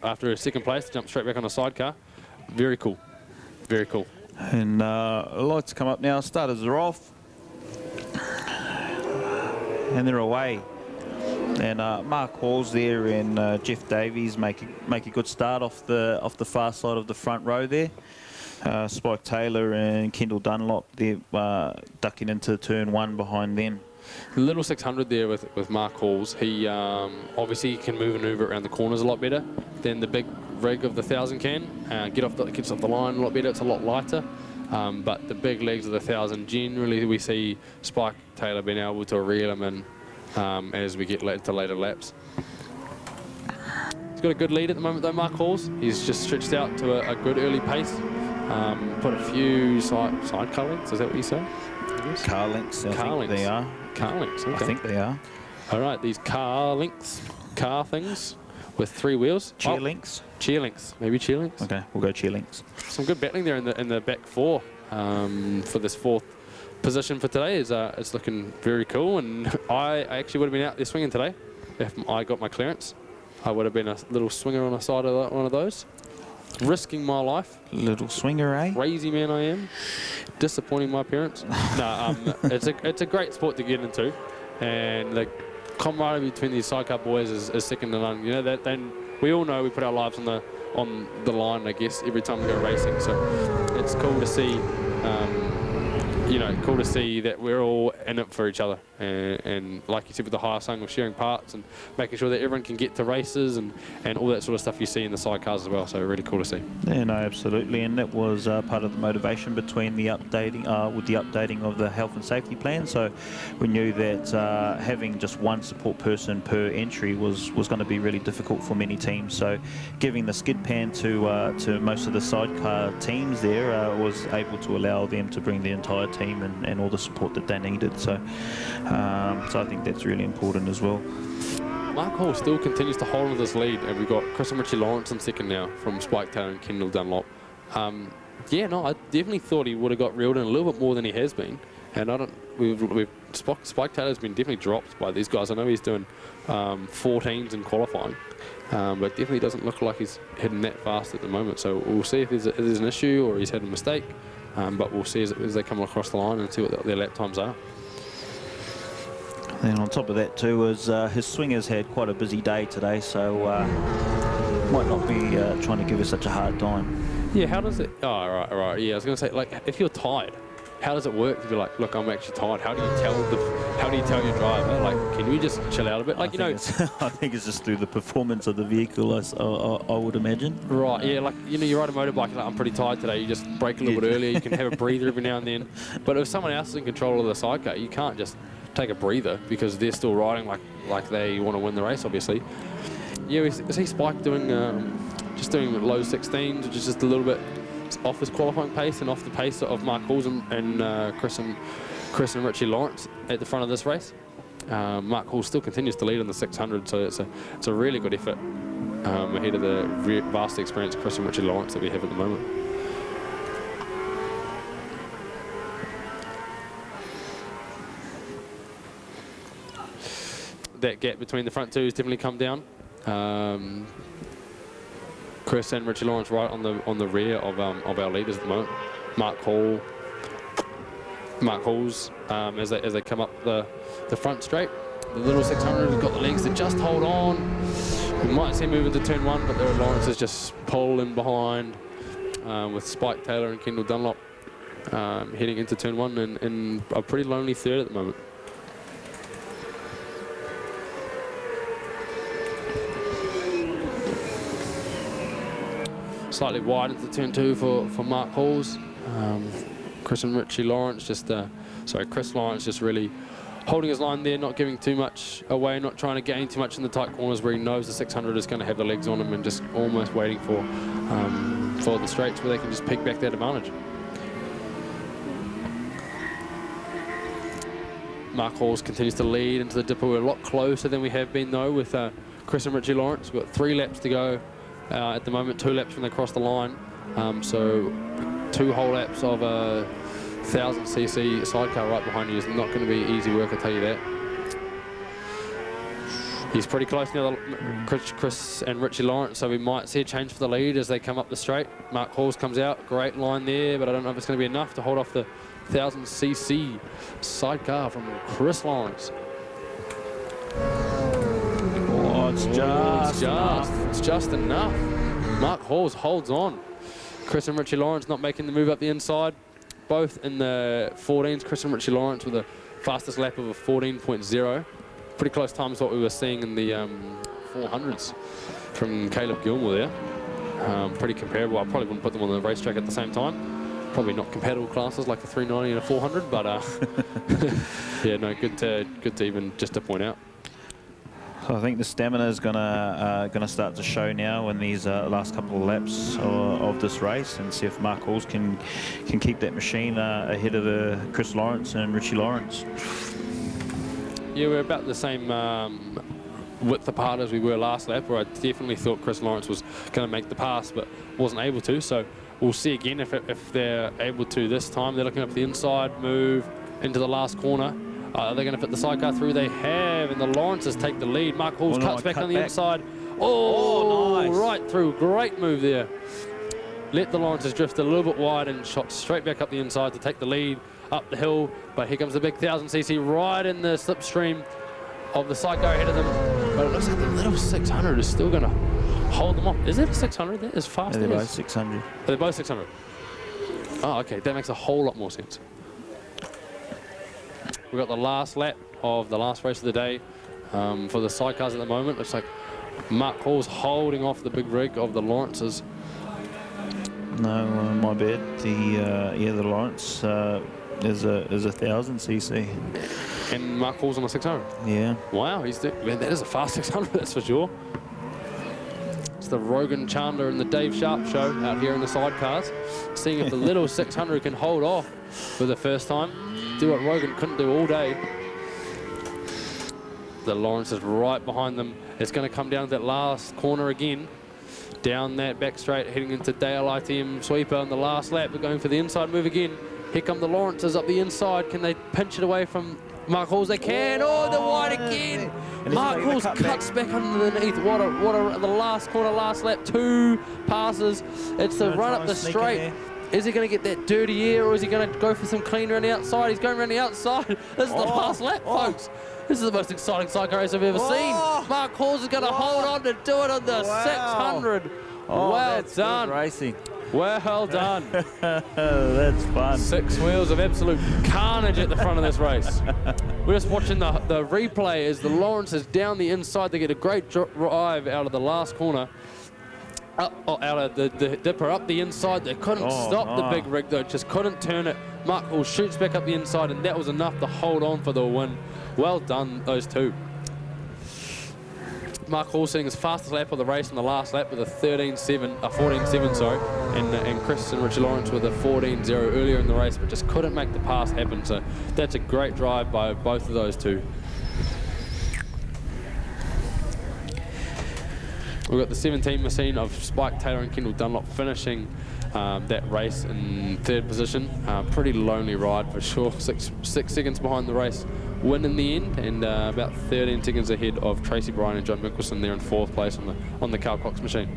after second place to jump straight back on a sidecar. Very cool. Very cool. And lights come up now. Starters are off. And they're away. And Mark Hall's there and Jeff Davies make a good start off the far side of the front row there. Spike Taylor and Kendall Dunlop, they're ducking into turn 1 behind them. Little 600 there with Mark Halls. He obviously can maneuver around the corners a lot better than the big rig of the 1000 can. Gets off the line a lot better. It's a lot lighter. But the big legs of the 1000, generally we see Spike Taylor being able to reel them in as we get to later laps. He's got a good lead at the moment though, Mark Halls. He's just stretched out to a good early pace. Put a few sidecar links, is that what you say? Car links, I think they are. Car links, okay. I think they are. All right, these car links, car things with 3 wheels. Cheer links? Cheer links, maybe cheer links. Okay, we'll go cheer links. Some good battling there in the back 4 for this 4th position for today. It's looking very cool, and I actually would have been out there swinging today if I got my clearance. I would have been a little swinger on the side of one of those. Risking my life. Little swinger, eh? Crazy man I am. Disappointing my parents. No, it's a great sport to get into, and the camaraderie between these sidecar boys is second to none. You know that we all know we put our lives on the line, I guess, every time we go racing. So it's cool to see. Cool to see that we're all in it for each other, and like you said with the higher sung, we're sharing parts and making sure that everyone can get to races and all that sort of stuff you see in the sidecars as well. So really cool to see. Yeah, no, absolutely, and that was part of the motivation between the updating of the health and safety plan. So we knew that having just one support person per entry was going to be really difficult for many teams. So giving the skid pan to most of the sidecar teams there was able to allow them to bring the entire team and all the support that they needed. So I think that's really important as well. Mark Hall still continues to hold on to this lead, and we've got Chris and Richie Lawrence in second now from Spike Taylor and Kendall Dunlop. I definitely thought he would have got reeled in a little bit more than he has been, and Spike Taylor's been definitely dropped by these guys. I know he's doing 14s in qualifying, but definitely doesn't look like he's heading that fast at the moment. So we'll see if there's an issue or he's had a mistake. But we'll see as they come across the line and see what their lap times are. And on top of that too is his swingers had quite a busy day today, so might not be trying to give us such a hard time. Yeah, how does it? Oh, right. Yeah, I was going to say, like, if you're tired, how does it work to be like, look, I'm actually tired? How do you tell your driver, like, can you just chill out a bit? Like, I think it's just through the performance of the vehicle, I would imagine. Right, yeah, like, you ride a motorbike, like, I'm pretty tired today, you just brake a little bit earlier, you can have a breather every now and then. But if someone else is in control of the sidecar, you can't just take a breather because they're still riding like they want to win the race, obviously. Yeah, we see Spike doing just doing low 16s, which is just a little bit off his qualifying pace and off the pace of Mark Halls and Chris and Richie Lawrence at the front of this race. Mark Hall still continues to lead in the 600, so it's a really good effort ahead of the vastly experienced Chris and Richie Lawrence that we have at the moment. That gap between the front two has definitely come down. Chris and Richie Lawrence right on the rear of our leaders at the moment. Mark Halls as they come up the front straight. The little 600 has got the legs to just hold on. We might see him move into turn 1, but there Lawrence is just pulling behind with Spike Taylor and Kendall Dunlop heading into turn 1 in a pretty lonely third at the moment. Slightly wide into turn 2 for Mark Halls. Chris and Richie Lawrence Chris Lawrence just really holding his line there, not giving too much away, not trying to gain too much in the tight corners where he knows the 600 is going to have the legs on him, and just almost waiting for the straights where they can just pick back that advantage. Mark Halls continues to lead into the dipper. We're a lot closer than we have been though with Chris and Richie Lawrence. We've got 3 laps to go. At the moment, 2 laps when they cross the line. So 2 whole laps of a 1000cc sidecar right behind you is not going to be easy work, I'll tell you that. He's pretty close now, Chris and Richie Lawrence, so we might see a change for the lead as they come up the straight. Mark Halls comes out, great line there, but I don't know if it's going to be enough to hold off the 1000cc sidecar from Chris Lawrence. Oh, it's just enough. Mark Halls holds on. Chris and Richie Lawrence not making the move up the inside. Both in the 14s, Chris and Richie Lawrence with the fastest lap of a 14.0. Pretty close times to what we were seeing in the 400s from Caleb Gilmore there. Pretty comparable. I probably wouldn't put them on the racetrack at the same time. Probably not compatible classes like a 390 and a 400, but yeah, no, good to even just to point out. So I think the stamina is gonna start to show now in these last couple of laps of this race, and see if Mark Halls can keep that machine ahead of Chris Lawrence and Richie Lawrence. Yeah, we're about the same width apart as we were last lap, where I definitely thought Chris Lawrence was going to make the pass, but wasn't able to. So we'll see again if they're able to this time. They're looking up the inside, move into the last corner. Are they going to fit the sidecar through? They have, and the Lawrences take the lead. Mark Halls cuts back on the inside. Oh, nice. Right through. Great move there. Let the Lawrences drift a little bit wide and shot straight back up the inside to take the lead up the hill. But here comes the big 1000cc right in the slipstream of the sidecar ahead of them. But it looks like the little 600 is still going to hold them off. Is it a 600 there? As fast as they're both 600. They're both 600. Oh, okay. That makes a whole lot more sense. We've got the last lap of the last race of the day for the sidecars at the moment. Looks like Mark Hall's holding off the big rig of the Lawrences. No, my bad. The Lawrence is a 1000cc. And Mark Hall's on a 600. Yeah. Wow, man, that is a fast 600, that's for sure. It's the Rogan Chandler and the Dave Sharp show out here in the sidecars, seeing if the little 600 can hold off for the first time. Do what Rogan couldn't do all day. The Lawrence is right behind them. It's going to come down to that last corner again. Down that back straight, heading into Dale ITM sweeper on the last lap. They're going for the inside move again. Here come the Lawrences up the inside. Can they pinch it away from Mark Halls? They can. Oh, they're wide again. Mark Halls cuts back underneath. What a the last corner, last lap. 2 passes. It's the run up the straight. Is he going to get that dirty air, or is he going to go for some clean around the outside? He's going around the outside. This is the last lap, folks. This is the most exciting sidecar race I've ever seen. Mark Halls is going to hold on to do it on the 600. Well done. Good racing. Well done. That's fun. 6 wheels of absolute carnage at the front of this race. We're just watching the replay as the Lawrence is down the inside. They get a great drive out of the last corner. Out of the dipper up the inside. They couldn't stop the big rig though, just couldn't turn it. Mark Hall shoots back up the inside, and that was enough to hold on for the win. Well done, those two. Mark Hall sitting his fastest lap of the race in the last lap with a 14.7, sorry, and Chris and Richie Lawrence with a 14.0 earlier in the race, but just couldn't make the pass happen. So that's a great drive by both of those two. We've got the 17 machine of Spike Taylor and Kendall Dunlop finishing that race in 3rd position. Pretty lonely ride for sure. 6 seconds behind the race win in the end, and about 13 seconds ahead of Tracy Bryan and John Mickelson there in 4th place on the Carl Cox machine.